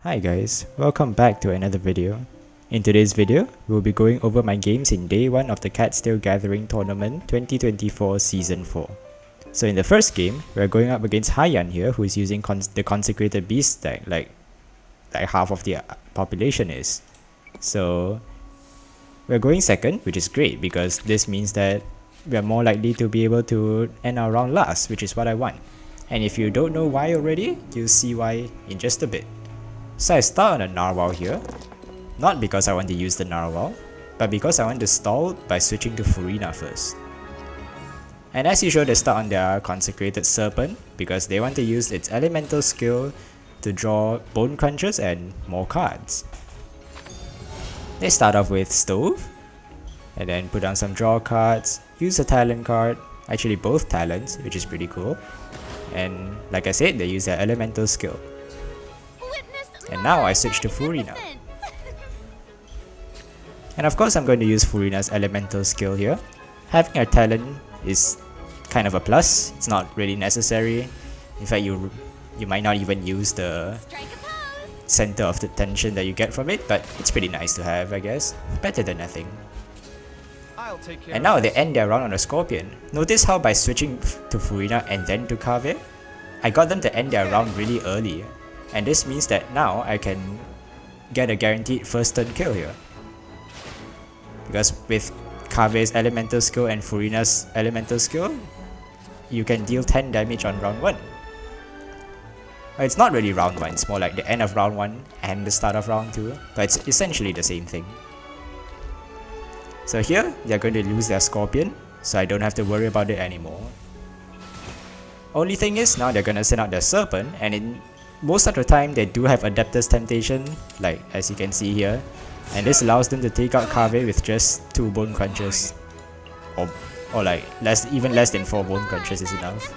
Hi guys, welcome back to another video. In today's video, we'll be going over my games in day 1 of the Cat's Gathering Tournament 2024 Season 4. So in the first game, we're going up against Haiyan here, who is using the Consecrated Beast deck, like half of the population is. So we're going second, which is great because this means that we are more likely to be able to end our round last, which is what I want. And if you don't know why already, you'll see why in just a bit. So I start on a Narwhal here, not because I want to use the Narwhal, but because I want to stall by switching to Furina first. And as usual, they start on their Consecrated Serpent because they want to use its elemental skill to draw Bone Crunchers and more cards. They start off with Stove, and then put down some draw cards, use a talent card, actually both talents, which is pretty cool. And like I said, they use their elemental skill. And now I switch to Furina. And of course I'm going to use Furina's elemental skill here. Having a talent is kind of a plus, it's not really necessary. In fact, you might not even use the center of the tension that you get from it, but it's pretty nice to have, I guess. Better than nothing. And now they end their round on a Scorpion. Notice how by switching to Furina and then to Kave, I got them to end their round really early. And this means that now I can get a guaranteed first turn kill here. Because with Kave's elemental skill and Furina's elemental skill, you can deal 10 damage on round 1. It's not really round 1, it's more like the end of round 1 and the start of round 2, but it's essentially the same thing. So here, they're going to lose their Scorpion, so I don't have to worry about it anymore. Only thing is, now they're going to send out their Serpent, and most of the time they do have Adeptus Temptation, like as you can see here, and this allows them to take out Kave with just 2 Bone Crunchers, or like even less than 4 Bone Crunchers is enough.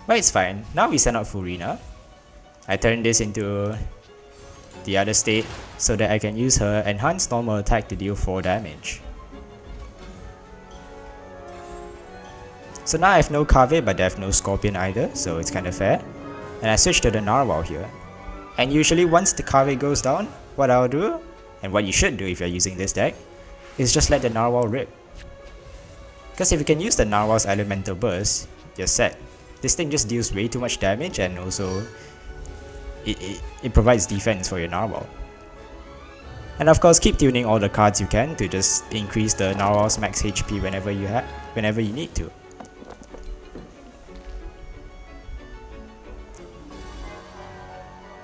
But it's fine. Now we send out Furina. I turn this into the other state so that I can use her enhanced normal attack to deal 4 damage. So now I have no Kave, but I have no Scorpion either, so it's kinda fair. And I switch to the Narwhal here. And usually once the Kave goes down, what I'll do, and what you should do if you're using this deck, is just let the Narwhal rip. Because if you can use the Narwhal's Elemental Burst, you're set. This thing just deals way too much damage, and also it provides defense for your Narwhal. And of course, keep tuning all the cards you can to just increase the Narwhal's max HP whenever you need to.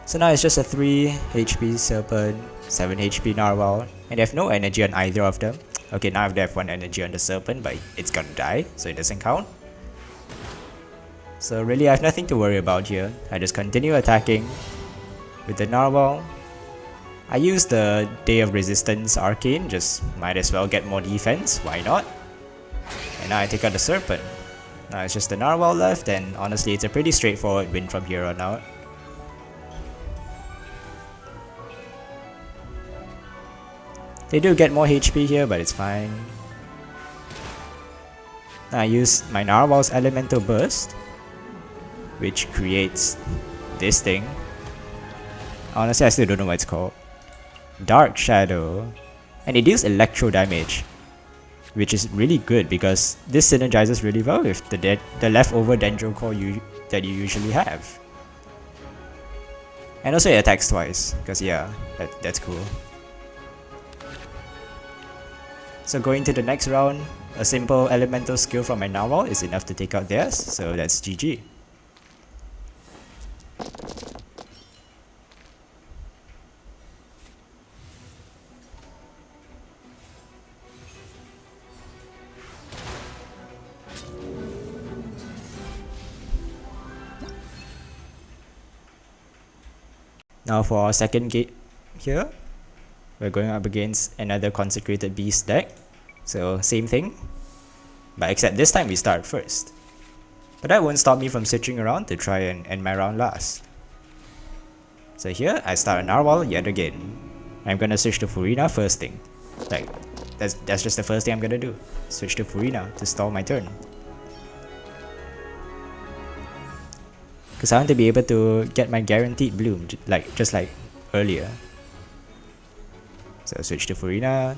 So now it's just a 3 HP Serpent, 7 HP Narwhal, and they have no energy on either of them. Okay, now they have 1 energy on the Serpent, but it's gonna die, so it doesn't count. So really I have nothing to worry about here. I just continue attacking with the Narwhal. I use the Day of Resistance Arcane, just might as well get more defense, why not? And now I take out the Serpent. Now it's just the Narwhal left, and honestly it's a pretty straightforward win from here on out. They do get more HP here, but it's fine. Now I use my Narwhal's Elemental Burst, which creates this thing. Honestly, I still don't know what it's called. Dark Shadow. And it deals electro damage, which is really good because this synergizes really well with the leftover Dendro Core that you usually have. And also it attacks twice, because yeah, that's cool. So going to the next round, a simple elemental skill from my Narwhal is enough to take out theirs, so that's GG. Now for our second game here, we're going up against another Consecrated Beast deck. So same thing, but except this time we start first. But that won't stop me from switching around to try and end my round last. So here I start a Narwhal yet again. I'm gonna switch to Furina first thing. Like that's just the first thing I'm gonna do. Switch to Furina to stall my turn. Because I want to be able to get my guaranteed bloom, just like earlier. So switch to Furina.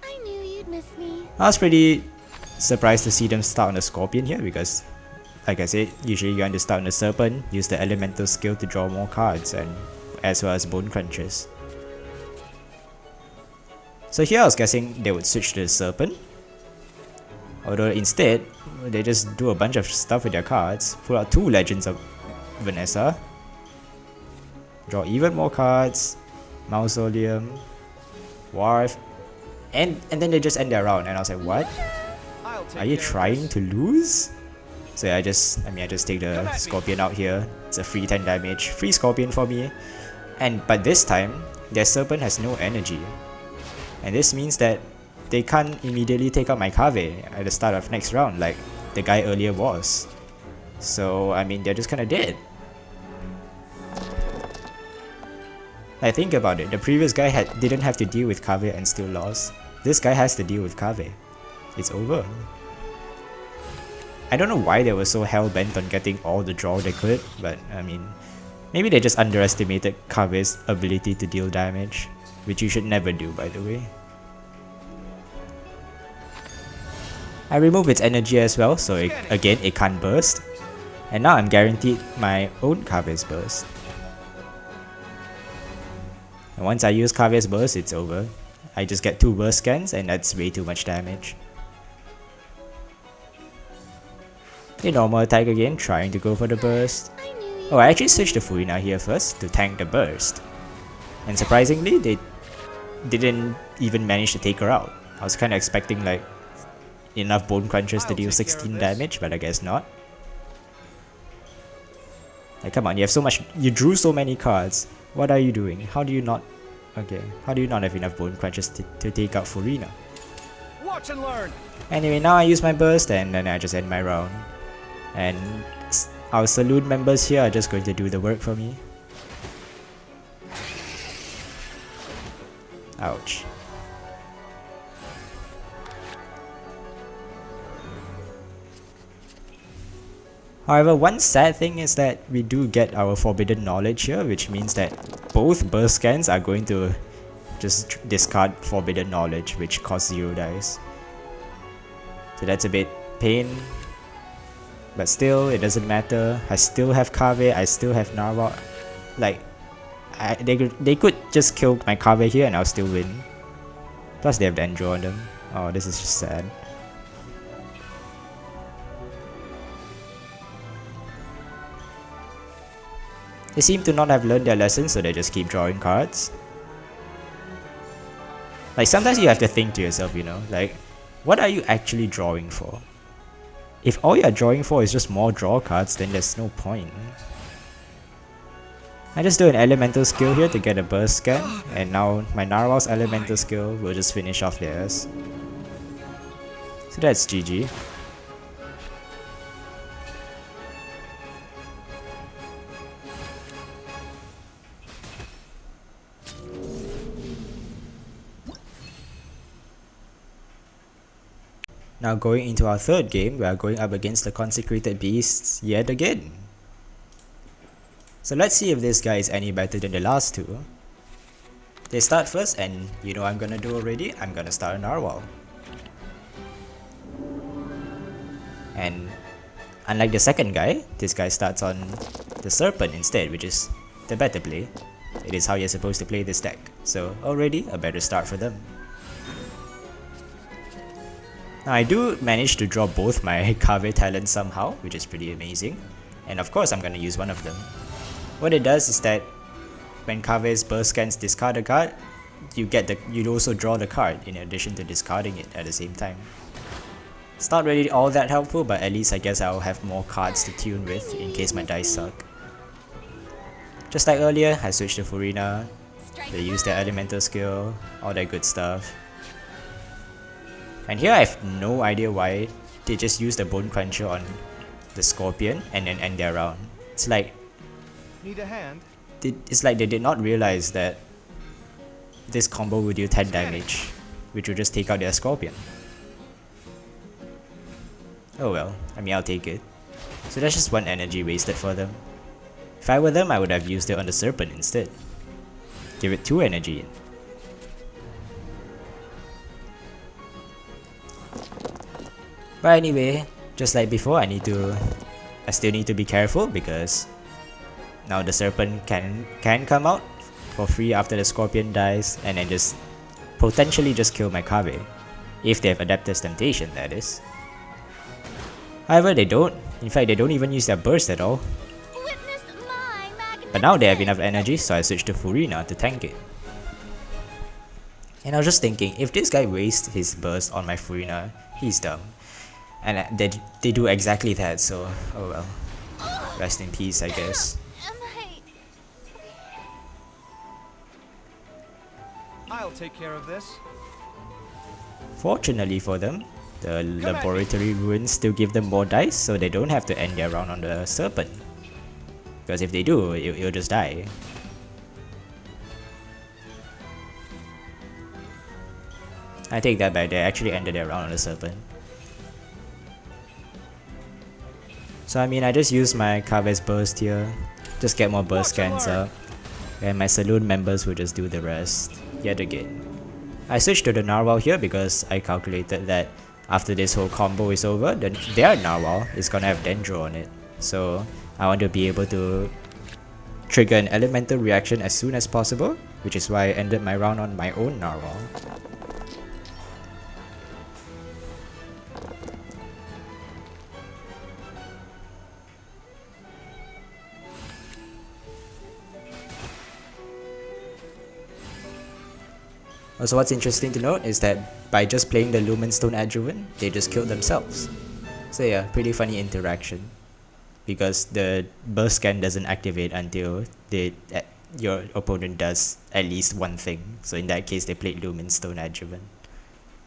I knew you'd miss me. I was pretty surprised to see them start on a Scorpion here because, like I said, usually you want to start on a Serpent, use the Elemental skill to draw more cards, and as well as Bone Crunchers. So here I was guessing they would switch to the Serpent. Although instead, they just do a bunch of stuff with their cards, pull out 2 Legends of Vanessa, draw even more cards, Mausoleum, Wharf, and then they just end their round, and I was like, what? Are you trying to lose? So yeah, I just take the Scorpion out here. It's a free 10 damage, free Scorpion for me. But this time, their Serpent has no energy. And this means that they can't immediately take out my Kave at the start of next round like the guy earlier was. So I mean, they're just kinda dead. Like, think about it, the previous guy didn't have to deal with Kave and still lost. This guy has to deal with Kave. It's over. I don't know why they were so hell-bent on getting all the draw they could, but I mean, maybe they just underestimated Kave's ability to deal damage, which you should never do, by the way. I remove its energy as well, so again it can't burst. And now I'm guaranteed my own Kave's burst. And once I use Kave's burst, it's over. I just get 2 burst scans and that's way too much damage. The normal attack again, trying to go for the burst. Oh, I actually switched to Furina here first to tank the burst. And surprisingly, they didn't even manage to take her out. I was kinda expecting like enough Bone Crunchers to deal 16 damage, but I guess not. Like, come on, you drew so many cards. What are you doing? How do you not have enough Bone Crunchers to take out Furina? Watch and learn. Anyway, now I use my burst and then I just end my round. And our saloon members here are just going to do the work for me. Ouch. However, one sad thing is that we do get our Forbidden Knowledge here, which means that both burst scans are going to just discard Forbidden Knowledge, which costs 0 dice. So that's a bit pain. But still, it doesn't matter. I still have Kave, I still have Narwhal. Like, they could just kill my Kave here and I'll still win. Plus they have the Endro on them. Oh, this is just sad. They seem to not have learned their lesson, so they just keep drawing cards. Like, sometimes you have to think to yourself, you know, like, what are you actually drawing for? If all you're drawing for is just more draw cards, then there's no point. I just do an elemental skill here to get a burst scan, and now my Narwhal's elemental skill will just finish off theirs. So that's GG. Now going into our third game, we are going up against the Consecrated Beasts yet again. So let's see if this guy is any better than the last two. They start first, and you know what I'm gonna do already? I'm gonna start a Narwhal. And unlike the second guy, this guy starts on the Serpent instead, which is the better play. It is how you're supposed to play this deck. So already a better start for them. Now I do manage to draw both my Kave talents somehow, which is pretty amazing. And of course I'm gonna use one of them. What it does is that when Kave's burst scans discard a card, you'd also draw the card in addition to discarding it at the same time. It's not really all that helpful, but at least I guess I'll have more cards to tune with in case my dice suck. Just like earlier, I switched to Furina, they use their elemental skill, all that good stuff. And here I have no idea why they just use the Bone Cruncher on the Scorpion and then end their round. It's like, need a hand? It's like they did not realize that this combo would do 10 damage, which would just take out their Scorpion. Oh well, I mean I'll take it. So that's just one energy wasted for them. If I were them, I would have used it on the Serpent instead. Give it 2 energy in. But anyway, just like before, I still need to be careful because now the Serpent can come out for free after the Scorpion dies and then just potentially just kill my Kave. If they have Adeptus Temptation, that is. However, they don't. In fact, they don't even use their burst at all. Witness my But now they have magnificence. enough energy, so I switched to Furina to tank it. And I was just thinking, if this guy wastes his burst on my Furina, he's dumb. And they do exactly that, so oh well. Rest in peace, I guess. Am I... I'll take care of this. Fortunately for them, the laboratory ruins still give them more dice, so they don't have to end their round on the Serpent. Because if they do, it'll just die. I take that back, they actually ended their round on the Serpent. So I mean, I just use my Kave's burst here, just get more burst scans up, and my Saloon members will just do the rest, yet again. I switched to the Narwhal here because I calculated that after this whole combo is over, then their Narwhal is gonna have Dendro on it. So I want to be able to trigger an elemental reaction as soon as possible, which is why I ended my round on my own Narwhal. Also, what's interesting to note is that by just playing the Lumenstone Adjuvant, they just killed themselves. So yeah, pretty funny interaction. Because the burst scan doesn't activate until your opponent does at least one thing. So in that case, they played Lumenstone Adjuvant.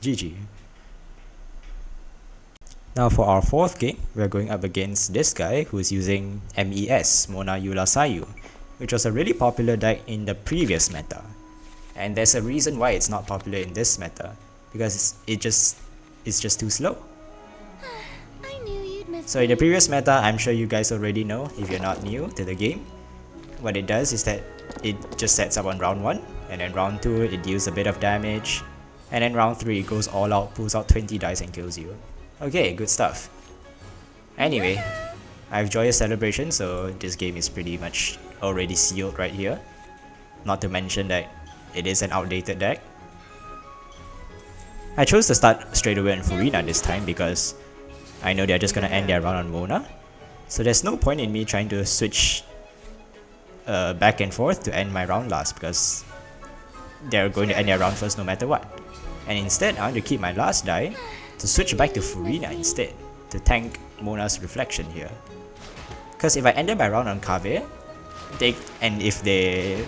GG. Now for our 4th game, we're going up against this guy who's using MES, Mona Eula Sayu, which was a really popular deck in the previous meta. And there's a reason why it's not popular in this meta, because it's just too slow. I knew you'd miss So in the me. previous meta, I'm sure you guys already know if you're not new to the game. What it does is that it just sets up on round 1, and then round 2 it deals a bit of damage, and then round 3 it goes all out, pulls out 20 dice and kills you. Okay, good stuff. Anyway, I have Joyous Celebration, so this game is pretty much already sealed right here. Not to mention that it is an outdated deck. I chose to start straight away on Furina this time because I know they're just gonna end their round on Mona. So there's no point in me trying to switch back and forth to end my round last because they're going to end their round first no matter what. And instead, I want to keep my last die to switch back to Furina instead to tank Mona's reflection here. Because if I ended my round on Kave, and if they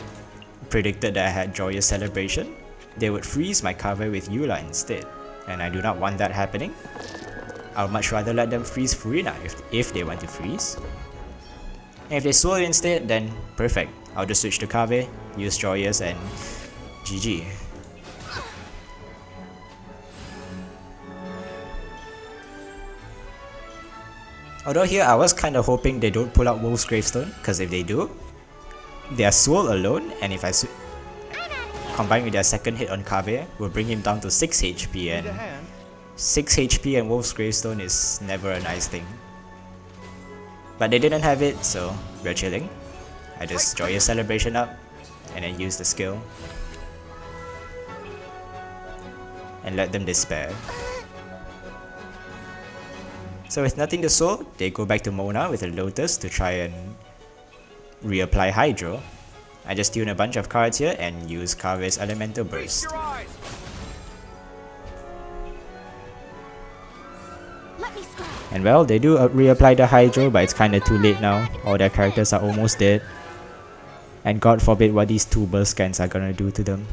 predicted that I had Joyous Celebration, they would freeze my Kave with Eula instead, and I do not want that happening. I would much rather let them freeze Furina if they want to freeze. And if they swirl instead, then perfect. I'll just switch to Kave, use Joyous, and GG. Although here I was kinda hoping they don't pull out Wolf's Gravestone, because if they do, their Swirl alone, and if I combine with their second hit on Kave, will bring him down to 6 HP, and Need a hand? 6 HP and Wolf's Gravestone is never a nice thing. But they didn't have it, so we're chilling. I just Joyous Celebration up, and then use the skill. And let them despair. So with nothing to soul, they go back to Mona with a Lotus to try and reapply Hydro. I just tune a bunch of cards here and use Kave's Elemental Burst. Your eyes! Let me scry. And well, they do reapply the Hydro, but it's kinda too late now. All their characters are almost dead. And God forbid what these 2 burst scans are gonna do to them.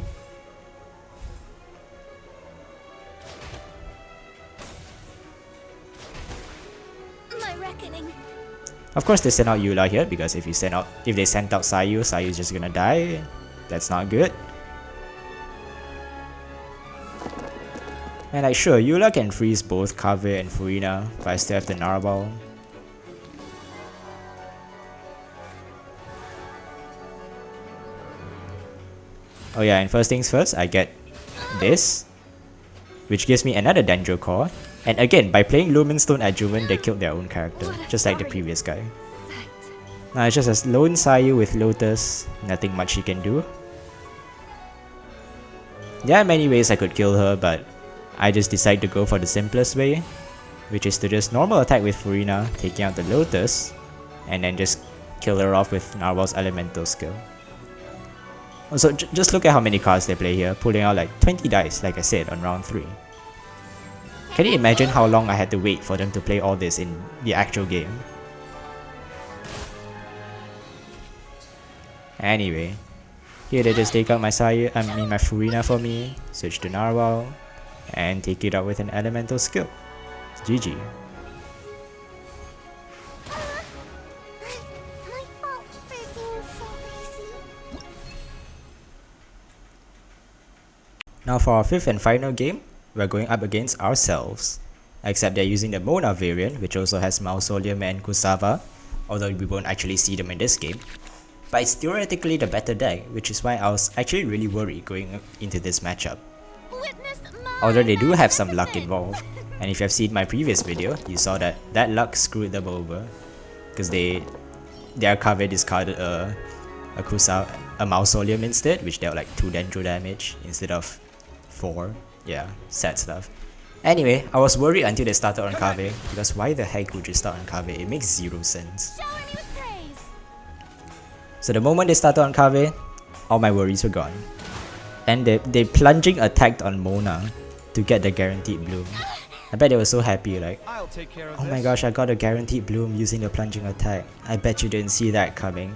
My reckoning. Of course they send out Eula here, because if they sent out Sayu, Sayu's just gonna die. That's not good. And like sure, Eula can freeze both Kave and Furina, but I still have the Narwhal. Oh yeah, and first things first, I get this, which gives me another Dendro Core. And again, by playing Lumenstone Adjuvant, they killed their own character, just like the previous guy. Now it's just a lone Sayu with Lotus, nothing much she can do. There are many ways I could kill her, but I just decide to go for the simplest way, which is to just normal attack with Furina, taking out the Lotus, and then just kill her off with Narwhal's elemental skill. Also, just look at how many cards they play here, pulling out like 20 dice, like I said, on round 3. Can you imagine how long I had to wait for them to play all this in the actual game? Anyway, here they just take out my my Furina for me, switch to Narwhal, and take it out with an elemental skill. GG. My fault for being so lazy. Now for our 5th and final game, we're going up against ourselves. Except they're using the Mona variant, which also has Mausoleum and Kusava, although we won't actually see them in this game. But it's theoretically the better deck, which is why I was actually really worried going into this matchup. Witness my Although they do have some luck involved, and if you have seen my previous video, you saw that that luck screwed them over, because their cover discarded a Mausoleum instead, which dealt like 2 Dendro damage instead of 4. Yeah, sad stuff. Anyway, I was worried until they started on Kave, because why the heck would you start on Kave? It makes 0 sense. shower me with praise. So the moment they started on Kave, all my worries were gone. And they plunging attacked on Mona to get the guaranteed bloom. I bet they were so happy, like, I'll take care of oh this. my gosh, I got a guaranteed bloom using the plunging attack. I bet you didn't see that coming.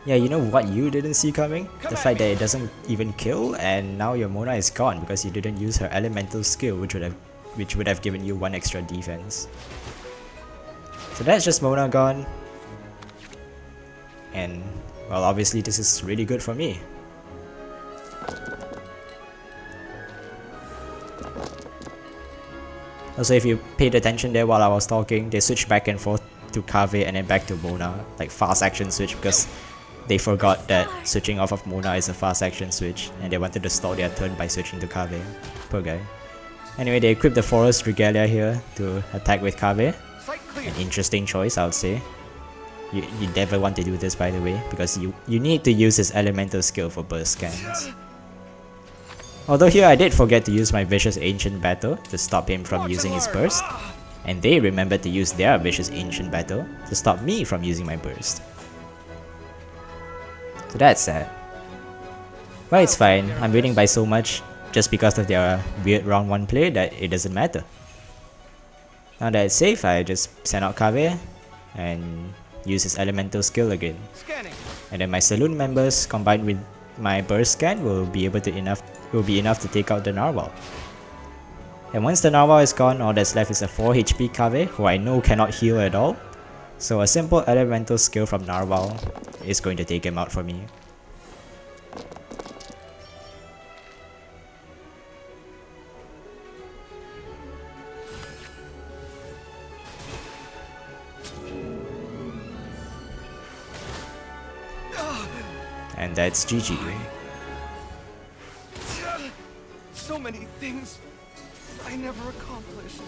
Yeah, you know what you didn't see coming? The fact that it doesn't even kill, and now your Mona is gone because you didn't use her elemental skill, which would have given you 1 extra defense. So that's just Mona gone. And well, obviously this is really good for me. Also, if you paid attention there while I was talking, they switched back and forth to Kave and then back to Mona, like fast action switch, because they forgot that switching off of Mona is a fast action switch, and they wanted to stall their turn by switching to Kave. Poor guy. Anyway, they equipped the Forest Regalia here to attack with Kave. Sight clear. An interesting choice, I would say. You never want to do this, by the way, because you need to use his elemental skill for burst scans. Although here I did forget to use my Vicious Ancient Battle to stop him from using his burst, and they remembered to use their Vicious Ancient Battle to stop me from using my burst. So that's sad. But it's fine, I'm winning by so much just because of their weird round 1 play that it doesn't matter. Now that it's safe, I just send out Kave and use his elemental skill again. Scanning. And then my Saloon members combined with my burst scan will be enough to take out the Narwhal. And once the Narwhal is gone, all that's left is a 4 HP Kave, who I know cannot heal at all. So a simple elemental skill from Narwhal is going to take him out for me. And that's GG. So many things I never accomplished.